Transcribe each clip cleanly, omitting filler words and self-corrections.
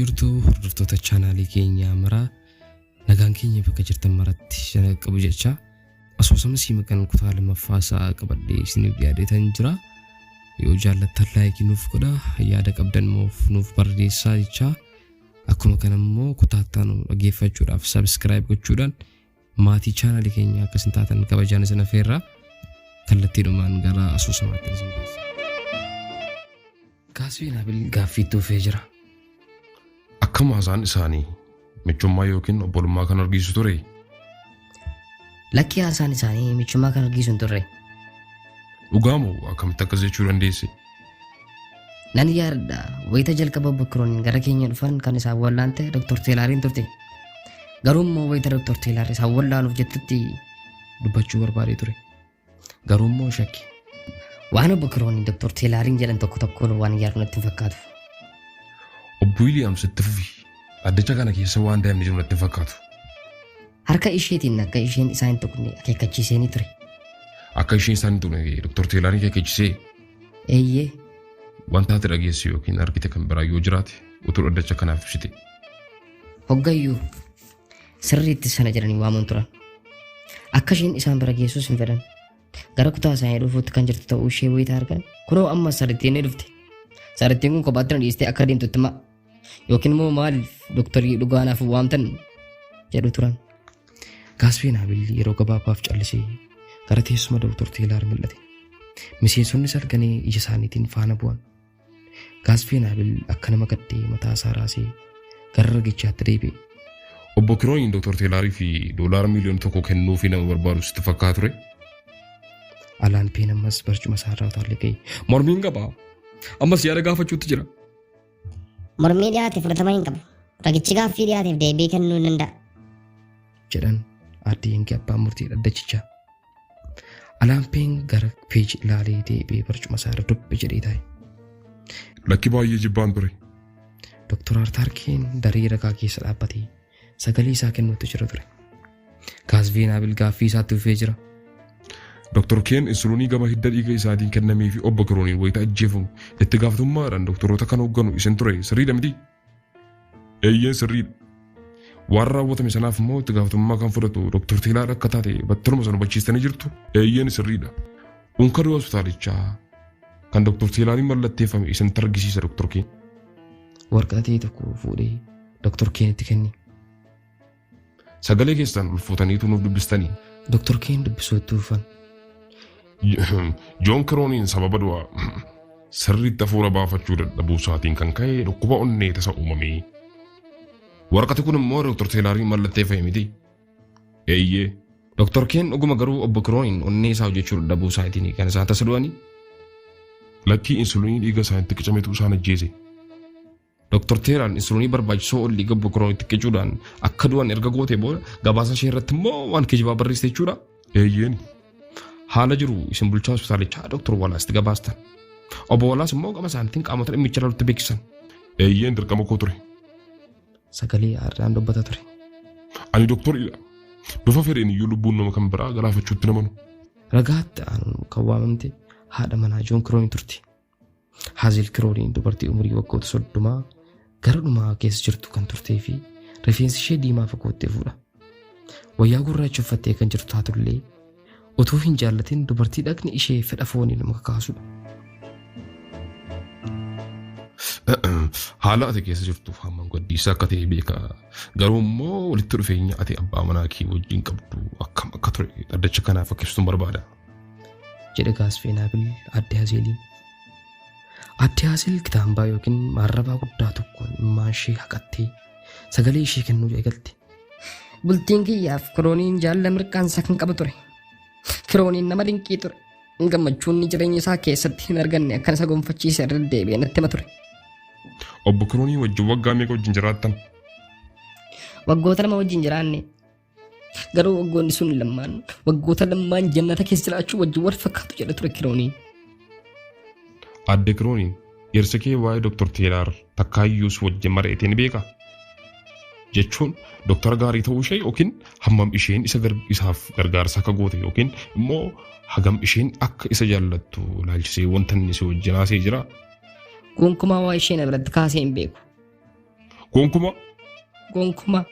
jirtu hordoftoota chaanaalii keenyaa maraa nagaan keenya bakka jirtan maratti shana qabu jecha asoosama siima kan kutaa lammaffaa qabadhee isiniif dhiyaatan jira. Yoo jaallattan laayikii nuuf godhaa, yaada qabdan nuuf barreessaa jecha akkuma kanammoo kutaattaan dhaggeeffachuudhaaf subscribe gochuudhaan maatii chaanaalii keenyaa akkasiin taatan kabajaan isin affeerra kallattiidhumaan gara asoosamaatti isin geessa. Gaaffiin Abil gaaffii tuufee jira. Akkam haasaan isaanii michummaa yookiin obbolummaa kan argisu ture? Lakki haasaan isaanii michummaa kan argisu ture. Dhugaamoo akkamitti akkas jechuu dandeesse? Nan yaadda wayita jalqaba Bokrooniin gara keenya dhufan kan isaan wallaan ta'e Dr. Teelaariin turte. Garuu immoo wayita Dr. Teelaar isaan wallaanuuf jettutti dubbachuu barbaadee ture. Garuu immoo shakki. Waan Bokrooniin Dr. Teelaariin jedhan tokkoon waan yaadu natti fakkaatu. Obbo William sitti fufi addacha kana keessa waan daa'imni jiru natti fakkaatu. Harka isheetiin akka isheen isaan tuqne akeekkachiisee ture. Akka isheen isaan tuqne Dr. Teelaariin akeekkachiisee? Eeyyee. Wanta ati dhageesse yookiin argite kan biraa yoo jiraate utuu addacha kanaaf ibsite. Hoggayyuu sirriitti sana jedhanii waamuun turan. Akka isheen isaan bira geessus hin fedhan. Gara kutaa isaanii dhufuutti kan jirtu ta'uu ishee wayita argan kunoo amma sarittiin ni dhufte. Sarittiin kun kophaatti na dhiistee akka deemtutti ma'a. Yookiin immoo maaliif doktorii dhugaanaaf waamtan jedhu turan. Gaaffiin Abil yeroo gabaabaaf callisee gara teessuma Dr. Teelaar mul'ate. Miseensonni salganii ija isaaniitiin faana bu'an. Gaaffiin Abil akka nama gaddee mataa isaa raasee gara ragichaatti deebi'e. Obbo Kirooniin Dr. Teelaarii fi $1 miliyoona kennuufii nama barbaadu sitti fakkaatu ture? Alaan peen ammas barcuma isaa irraa utaalee ka'e. Mormiin qabaa. Ammas yaada gaafachuutti jira. Mormii dhiyaate fudhatama hin qabu. Ragichi gaaffii dhiyaateef deebii kennuu hin danda'a. Jedhan aadde Yengee abbaan murtii dhaddachichaa. Alaan peen gara peeji ilaalee deebi'ee barcuma isaa irra dubbe jedhee taa'e. Lakki baay'ee jibbaan ture. Dr. Artaarkeen daree ragaa keessa dhaabbatee sagalee isaa kennuutti jira ture. Gaaffiin Abil gaaffii isaatti fufee jira. Dr. Keen insuliinii gama hidda dhiiga isaatiin kennamee fi obbo Kirooniin wayita ajjeefamu itti gaafatamummaadhaan doktoroota kan hoogganu isin ture sirriidha miti? Eeyyeen sirriidha. Waan raawwatame sanaaf immoo itti gaafatamummaa kan fudhatu Dr. Teelaar akka taate battaluma sana hubachiistanii jirtu? Eeyyeen sirriidha. Unkaduu hospitaalichaa kan Dr. Teelaariin mallatteeffame isin argisiisa Dr. Keen. Warqaa tokko fuudhee Dr. Keenitti kenne. Sagalee keessan ulfootaniitu nuuf dubbistanii. Dr. Keen dubbisuutti dhufan. Joon Kirooniin sababa du'aa sirriitti hafuura baafachuu dadhabuu isaatiin kan ka'e dhukkuba onnee tasa uumame. Waraqati kun immoo Dr. Teelaariin mallatteeffame miti? Eeyyee. Dr. Keen dhuguma garuu obbo Kirooniin onnee isaa hojjechuu dadhabuu isaatiin kan isaan tasa du'anii? Lakkii insuliinii dhiiga isaanitti qicametu isaan ajjeese. Dr. Teelaan insuliinii barbaachisoo ol dhiiga obbo Kiroonitti qicuudhaan akka du'an erga gootee booda gabaasa ishee irratti immoo waan kijibaa barreessite jechuudha? Eeyyeen. Haala jiru isin bulchaa hospitaalichaa Dr. Wallaasitti gabaastan. Obbo Wallaas immoo gama isaaniitiin qaamota dhimmicha irratti beeksisan. Eeyyeen dirqama koo ture. Sagalee aardaan dubbata ture. Ani doktoriidha. Bifa fedheen iyyuu lubbuun nama kan biraa galaafachuutti namanu. Ragaatti aanuun kan waamamte haadha manaa Joon Kirooniin turti. Haazil Kirooniin dubartii umurii waggoota 30 gara dhumaa keessa jirtu kan turtee fi rifeensi ishee diimaa fagoottee fuudha. Wayyaa gurraacha uffattee kan jirtu taatullee utuu hin jaallatin dubartii dhaqni ishee fedha foonii nama kakaasudha. Haala ati keessa jirtuuf hamman gaddiisaa akka ta'e beeka. Garuu immoo walitti dhufeenya ati abbaa manaa kee wajjin qabdu akkam akka ture dhaddacha kanaaf akka ibsuun barbaada. Jedhe Gaaffiin Abil aadde Haaziliin. Aadde Haazil kitaambaa yookiin maarrabaa guddaa tokkoon immaan ishee haqattee sagalee ishee kennuu eegalte. Bultiin kiyyaaf Kirooniin jaalala mirqaansaa kan qabu ture. Kirooniin nama dinqii ture. Gammachuun jireenya isaa keessatti hin arganne akkan isa gonfachiise irra deebi'ee natti hima ture. Obbo Kiroonii wajjin waggaa meeqa wajjin jiraattan? Waggoota 2 wajjin jiraanne. Garuu waggoonni sun waggoota 2 jannata keessa jiraachuu wajjin wal fakkaatu jedha ture Kirooniin. Aadde Kirooniin dhirsa kee waa'ee Dr. Teelaar takkaayyuus wajjin mari'atee ni beekaa? Jechuun doktora gaarii ta'uu ishee yookiin hammam isheen isaaf gargaarsa akka goote yookiin immoo hagam isheen akka isa jaallattu ilaalchisee wanta inni si wajjin haasee jira. Gonkumaa waa isheen biratti kaasee hin beeku. Gonkumaa.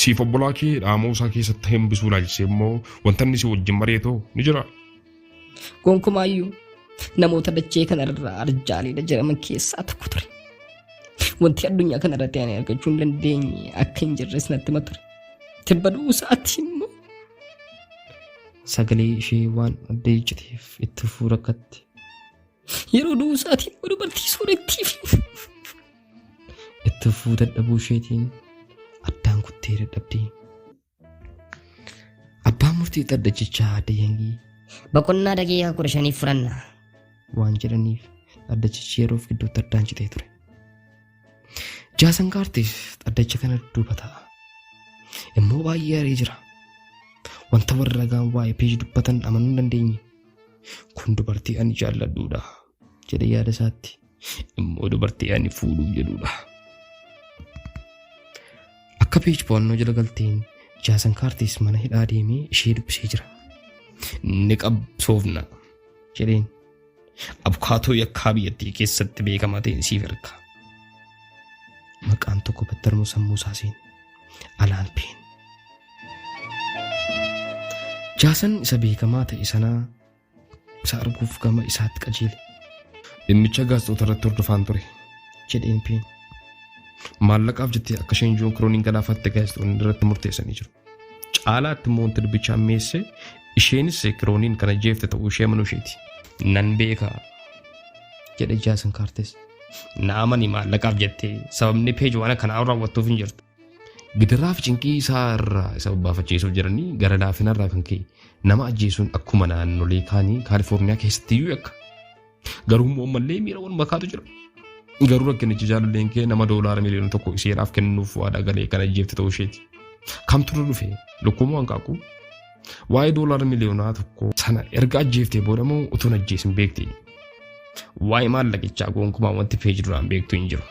Siif obbolaa kee dhaamoo isaa keessatti hambisuu laalchisee immoo wanta inni si wajjin mareetoo ni jira. Gonkumaayyuu namoota dachee kanarraa arjaaliidha jedhaman keessaa tokko ture. Wanti addunyaa kanarratti ani argachuu hin dandeenye akka hin jirres natti hima ture. Tibba du'uu isaatii immoo. Sagalee ishee waan adda ijjiteef itti fufuu rakkatti. Yeroo du'uu isaatii immoo dubartii soorettiif. Itti fufuu dadhabuu isheetiin addaan kuttee dadhabdee. Abbaan murtii dhaddachichaa Dayyangii Boqonnaa daqiiqaa 15 furanna. waan jedhaniif dhaddachichi yeroof gidduutti addaan citee ture. Jaasan kaartiif dhaddacha kana duuba ta'a. Immoo baay'ee aree jira. Wanta warra ragaan waa'ee peeji dubbatan amanuu hin dandeenye. Kun dubartii ani jaalladhuudha jedhee yaada isaatti. Immoo dubartii ani fuudhuuf jedhuudha. Akka peeji po'annoo jala galteen Jaasan kaartiis mana hidhaa deemee ishee dubbisee jira. Ni qabsoofna jedheen. Abukaatoo yakkaa biyyattii keessatti beekamaa ta'een siif erga. Maqaan tokko battarmoo sammuu isaa seene. Alaampeen. Jaasan isa beekamaa ta'e sanaa isa arguuf gama isaatti qajeele. Dhimmicha gaazexoota irratti hordofaan ture jedheen peen. Maallaqaaf jettee akka isheen Joon Kirooniin galaafatte gaazexoonni irratti murteessanii jiru. Caalaatti immoo wanti dubbicha ammeesse isheenis Kirooniin kana jeefte ta'uu ishee amanuu isheeti. Nan beeka jedhe Jaasan kaartis. Naamani maallaqaaf jettee sababni peeji waan akkanaa raawwattuuf hin jirtu. Gidiraa fi cinqii isaa irraa isa baafachiisuuf jedhanii gara laafinarraa kan ka'e nama ajjeesuun akkuma naannolee kaanii Kaalifoorniyaa keessatti iyyuu yakka. Garuu immoo ammallee miira wal makaatu jira. Garuu rakkinichi jaalalleen kee nama $1 miliyoona isheedhaaf kennuuf waadaa galee kan ajjeefte ta'uu isheeti. Kamtu dhufe lukkumoo hanqaaqu waa'ee $1 miliyoonaa sana erga ajjeeftee booda moo utuun ajjeesin beekte. Waa'ee maallaqichaa gonkumaa wanti peeji duraan beektu hin jiru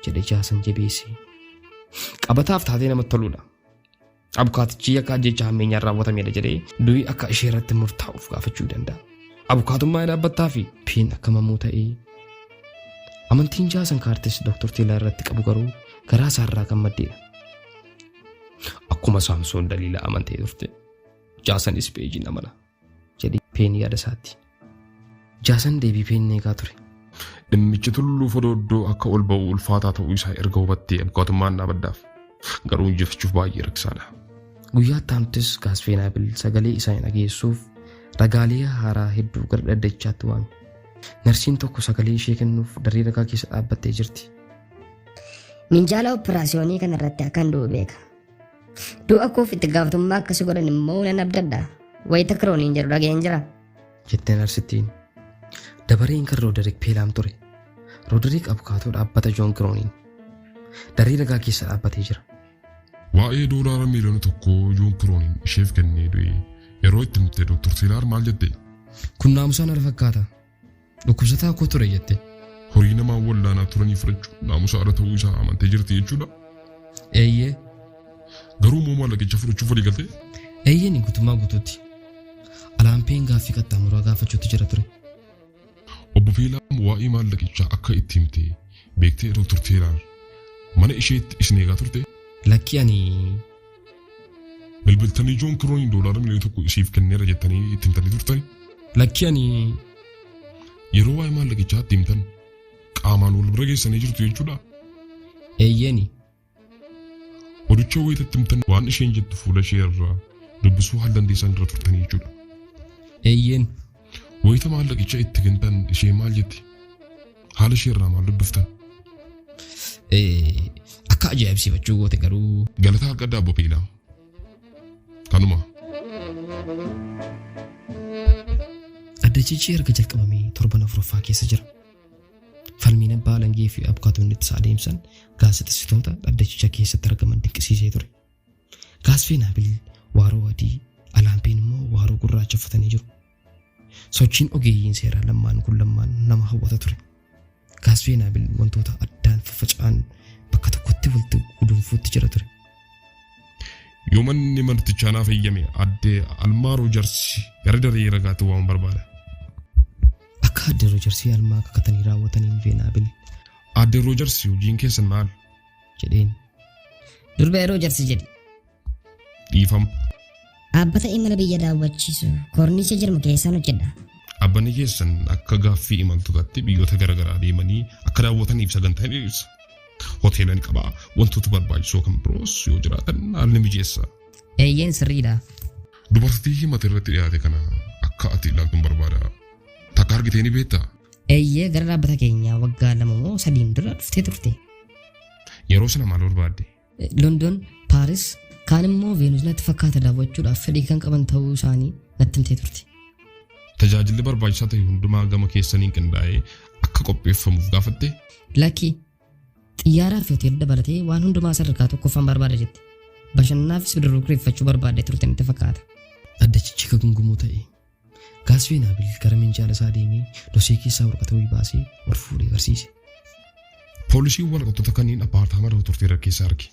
jedhe Jaasan jabeessee. Qabataaf taatee namatti toludha. Abukaatichi yakka ajjeechaa hammeenyaan raawwatamedha jedhee du'i akka ishee irratti murtaa'uuf gaafachuu danda'a. Abukaatummaa dhaabbattaa fi peen akka mamuu ta'ee. Amantiin Jaasan kaartis Dr. Teelaa irratti qabu garuu garaa isaarraa kan maddeedha. Akkuma Saamsoon Daliilaa amantee turte Jaasanis peejiin amana jedhe peen yaada isaatti. Jaasan deebii peen eegaa ture. Dhimmichi tulluu fodooddoo akka ol ba'u ulfaataa ta'uu isaa erga hubattee abukaatummaan dhaabaddaaf garuu injifachuuf baay'ee rakkisaadha. Guyyaa ittaanuttis Gaasfeenaabil sagalee isaa dhageessuuf ragaalee haaraa hedduu gara dhaddachaatti waame. Narsiin tokko sagalee ishee kennuuf daree ragaa keessa dhaabbattee jirti. Minjaala operaasiyoonii kanarratti akkan du'u beeka. Du'a koof itti gaafatamummaa akkasii godhan immoo nan abdadha. Wayita Kirooniin jedhu dhageen jira. Jettee narsittiin. Dabareen kan Rooderiik Peelaam ture. Rooderiik abukaatoo dhaabbata Joon Kirooniin. Daree ragaa keessa dhaabbatee jira. Waa'ee $1 miliyoona Joon Kirooniin isheef kennee du'e yeroo itti himte Dr. Teelaar maal jette? Kun naamusaan ala fakkaata. Dhukkubsataa koo ture jette. Horii namaa wallaanaa turanii fudhachuu naamusa ala ta'uu isaa amantee jirti jechuudha. Eeyyee. Garuu immoo maallaqicha fudhachuuf walii galtee? Eeyyeen guutummaa guutuutti. Alaampeen gaaffii qaxxaamuraa gaafachuutti jira ture. Obbo Peelaam waa'ee maallaqichaa akka itti himte beektee Dr. Teelaar mana isheetti isin eegaa turte? Lakki ani bilbiltanii Joon Kirooniin $1 miliyoona isiif kenneera jettanii itti himtanii turtani? Lakki ani yeroo waa'ee maallaqichaa itti himtan qaamaan wal bira geessanii jirtu jechuudha? Eeyyeeni. Odicha wayitatti himtan waan isheen jettu fuula ishee irraa dubbisuu haal dandeessan irra turtanii jechuudha? Eeyyeen. Wayita maallaqicha itti kennitan ishee maal jetti? Haala ishee irraa maal dubbiftan? Akka ajaa'ibsiifachuu goote garuu. Galataa argaddaa Obbo Peelaam. Kanuma. Dhaddachichi erga jalqabamee torban 4ffaa keessa jira. Falmiin abbaa alangaa fi abukaatoonni itti adeemsan gaazexeessitoota dhaddachicha keessatti argaman dinqisiisee ture. Gaasfeenaabil waaroo adii, Alaampeen immoo waaroo gurraacha uffatanii jiru. Sochiin ogeeyyiin seeraa lamaan kun lamaan nama hawwata ture. Gaasfeenaabil wantoota addaan faffaca'an bakka tokkotti walitti gudunfuutti jira ture. Yoo manni martichaa naaf eeyyame addee Almaa Roojarsi gara daree ragaatti waan barbaada. Akka addee Roojarsii almaa kakatanii raawwataniin Veenaabil Adde Roojers hojiin keessan maal? jedheen. Durbee Roojers jedhi. Dhiifama. Dhaabbata imala biyya daawwachiisu koornicha jirma keessaan hojjedha. Abbanni keessan akka gaaffii imaltootaatti biyyoota garaagaraa deemanii akka daawwataniif sagantaa ni ibsa. Hoteela ni qaba. Wantoota barbaachisoo kan biroos yoo jiraatan haalli mijeessa. Eeyyeen sirriidha. Dubartii himata irratti dhiyaate kana akka ati ilaaltuun barbaada. Takka argitee ni beektaa? Eeyyee gara dhaabbata keenyaa waggaa 2 moo 3 dura dhuftee turte. Yeroo sana maal barbaadde? London, Paris, kaan immoo Veenus natti fakkaata daawwachuudhaaf fedhii kan qaban ta'uu isaanii natti himtee turte. Tajaajilli barbaachisaa ta'e hundumaa gama keessaniin qindaa'ee akka qopheeffamuuf gaafatte? Lakki xiyyaaraa fi hoteela dabalatee waan hundumaa sadarkaa tokkoffaan barbaada jette. Bashannanaafis bidiruu kireeffachuu barbaadde turte natti fakkaata. Addachichi ka gungumuu ta'e. Gaasfeenaabil gara minjaala isaa deemee dosee keessaa waraqata wayii baasee ol fuudhee barsiise. Poolisiin waraqatoota kanneen apaartaamaa dooktorteera keessaa arge.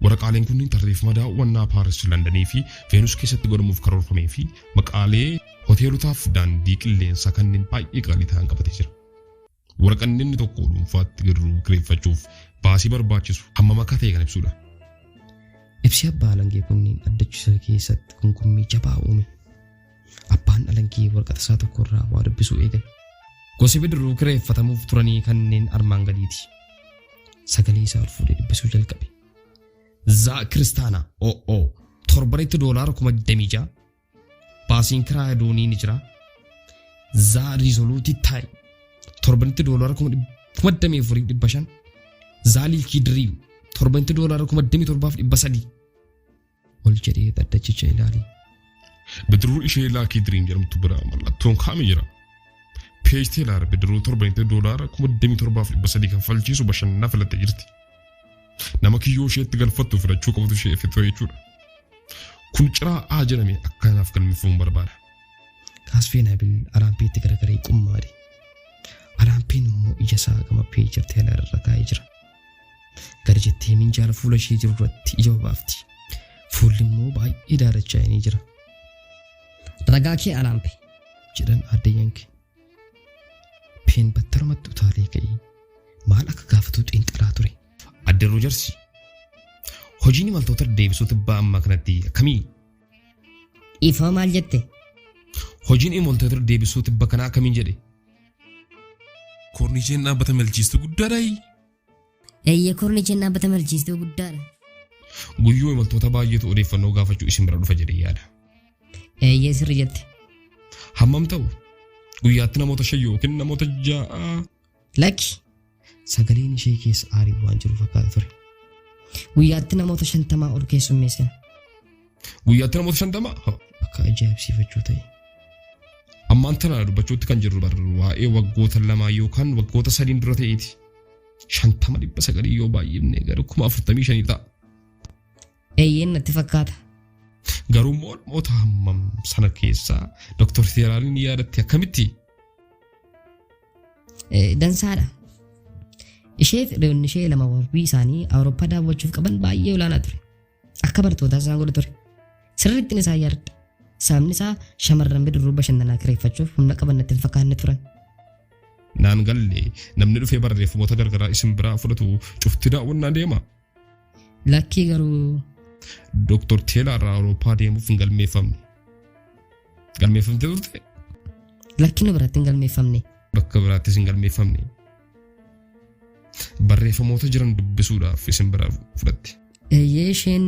Waraqaaleen kunniin tarreeffama daawwannaa Paaris, Londonii fi Veenus keessatti godhamuuf karoorfamee fi maqaalee hoteelotaaf daandii qilleensaa kanneen baay'ee qaalii ta'an qabatee jira. Waraqaan inni tokko dhuunfaatti bidiruu kireeffachuuf baasii barbaachisu hammam akka ta'e kan ibsudha. Ibsi abbaa alangee kunniin addachisa keessatti kunkummii jabaa uume. Abbaan alangee waraqata isaa tokkorraa waa dubbisuu eegale. Gosi bidiruu kireeffatamuuf turanii kanneen armaan gadiiti. Sagalee isaa ol fuudhee dubbisuu jalqabe. Zaa kiristaana torbanitti $26,000 baasiin kiraa doonii ni jira. Zaa riizoluutii taayi torbanitti $14,500 Zaa liikii diriim torbanitti $17,300 ol jedhee addachicha ilaali. Bidiruu ishee laakii diriim jedhamtu bira mallattoon kaa'amee jira. PHT laara bidiruu torbanitti $17,300 kan falchiisu bashannanaa filattee jirti. Nama kiyyoo isheetti galfattu filachuu qabatu ishee ifettoo jechuudha. Kun ciraa A jedhame akkanaaf galmeeffamuun barbaada. Gaasfeenaabil Araampeetti garagaree qummaade. Araampeen immoo ija isaa gama peejirtee alaarra taa'ee jira. Gara jettee minjaala fuula ishee jiru irratti ija baafti. Fuulli immoo baay'ee daalachaa'ee jira. Ragaa kee Araampe jedhan adda yanke. Peen battarumatti utaalee ka'ee maal akka gaafatu xiinxalaa ture. Adde Roojers hojiin imaltoota deebisuu tibbaa ammaa kanatti akkamii? Ifaa maal jette? Hojiin imaltoota deebisuu tibba kanaa akkamiin jedhe? Koornicheen dhaabbata malchiistuu guddaadha. Eeyyee koornicheen dhaabbata malchiistuu guddaadha. Guyyuu imaltoota baay'eetu odeeffannoo gaafachuu isin bira dhufa jedhee yaada. Eeyyee sirri jette. Hammam ta'u? Guyyaatti namoota 5 yookiin namoota 6? Lakki. Sagaleen ishee keessa aarii waan jiru fakkaata ture. Guyyaatti namoota 50 ol keessummeessan. Guyyaatti namoota 50? Akka ajaa'ibsiifachuu ta'e. Ammaan tana dubbachuutti kan jirru waa'ee waggoota 2 yookaan waggoota 3 dura ta'eeti. 50,900 yoo baay'ifne gara 45,000 ta'a. Eeyyeen natti fakkaata. Garuu moota hammam sana keessaa Dr. Teeraaliin yaadatti akkamitti? Dansaadha. Ishee fedhoonni ishee lama warbii isaanii Awurooppaa daawwachuuf qaban baay'ee olaanaa ture. Akka bartootaa isaan godha ture. Sirriittiin isaa yaadadha. Sababni isaa shamarran bidiruu bashannanaa kireeffachuuf humna qaban natti hin fakkaanne turan. Naan galle namni dhufee barreeffamoota gargaraa isin biraa fudhatu cufti daawwannaa deema. Lakkii garuu Dr. Teeraarraa Awurooppaa deemuuf hin galmeeffamne. Galmeeffamtee turte? Lakkii nu biratti hin galmeeffamne. Bakka biraattis hin galmeeffamne. Barreeffamoota jiran dubbisuudhaaf isin biraa fudhatte. Eeyyee isheen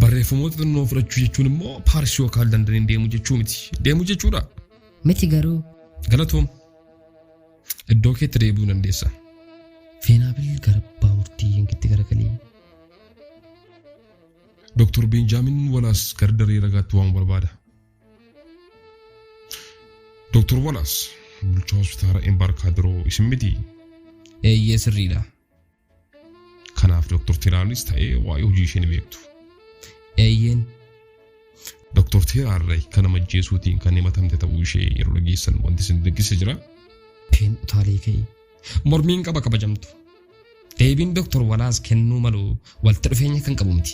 barreeffamoota xinnoo fudhachuu jechuun immoo Paaris yookaan Londoniin deemuu jechuu miti. Deemuu jechuudha. Miti garuu. Galatoom. Iddoo keetti deebi'uu dandeessa. Veenaabil gara abbaa murtii yankitti garagalee. Dr. Benjaamin Walaas gara daree ragaatti waan barbaada. Dr. Walaas bulchaa hospitaala Embarkaadroo isin miti? Eeyyee sirriidha. Kanaaf Dr. Teeraanis ta'ee waa'ee hojii ishee ni beektu. Eeyyeen. Dr. Teeraarraa kana majjeesuutiin kan himatamte ta'uu ishee yeroo dhageessan wanti isin dinqisiise jira? Peen utaalee ka'e. Mormiin qaba kabajamtu. Deebiin Dr. Walaas kennuu malu walitti dhufeenya kan qabu miti.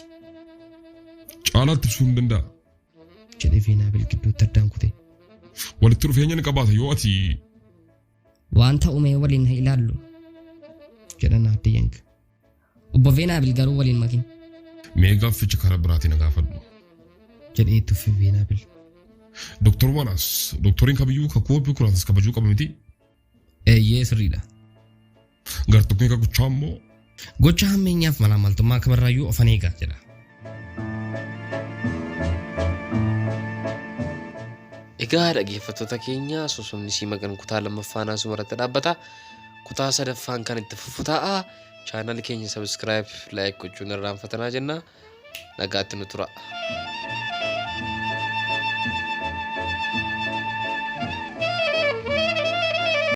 Caalaatti ibsuu hin danda'a. Jedhee Veenaabil gidduutti addaan kute. Walitti dhufeenya ni qabaata yoo ati waan ta'ume waliin haa ilaallu jedhan addiyyanka. Obbo Veenaabil garuu waliin makin Mee gaafficha karaa biraatiin gaafadhu. jedhee tuffe Veenaabil. Doktor Wallace, doktoriin kamiyyuu kakuu biqilaatis kabajuu qaba miti. Eeyyee sirriidha. Gartokkee kakuchaa immoo Gocha hammeenyaaf malaamaltummaa kabarraayyuu ofan eegaa jedha. Egaa dhaggeeffattoota keenya Soosomni Siimagan kutaa lammaffaan asumarratti dhaabbata. Kutaa sadaffaan kan itti fufu ta'a. Chaanal keenya subscribe, like gochuun irraanfatanaa jenna. Nagaatti nu tura.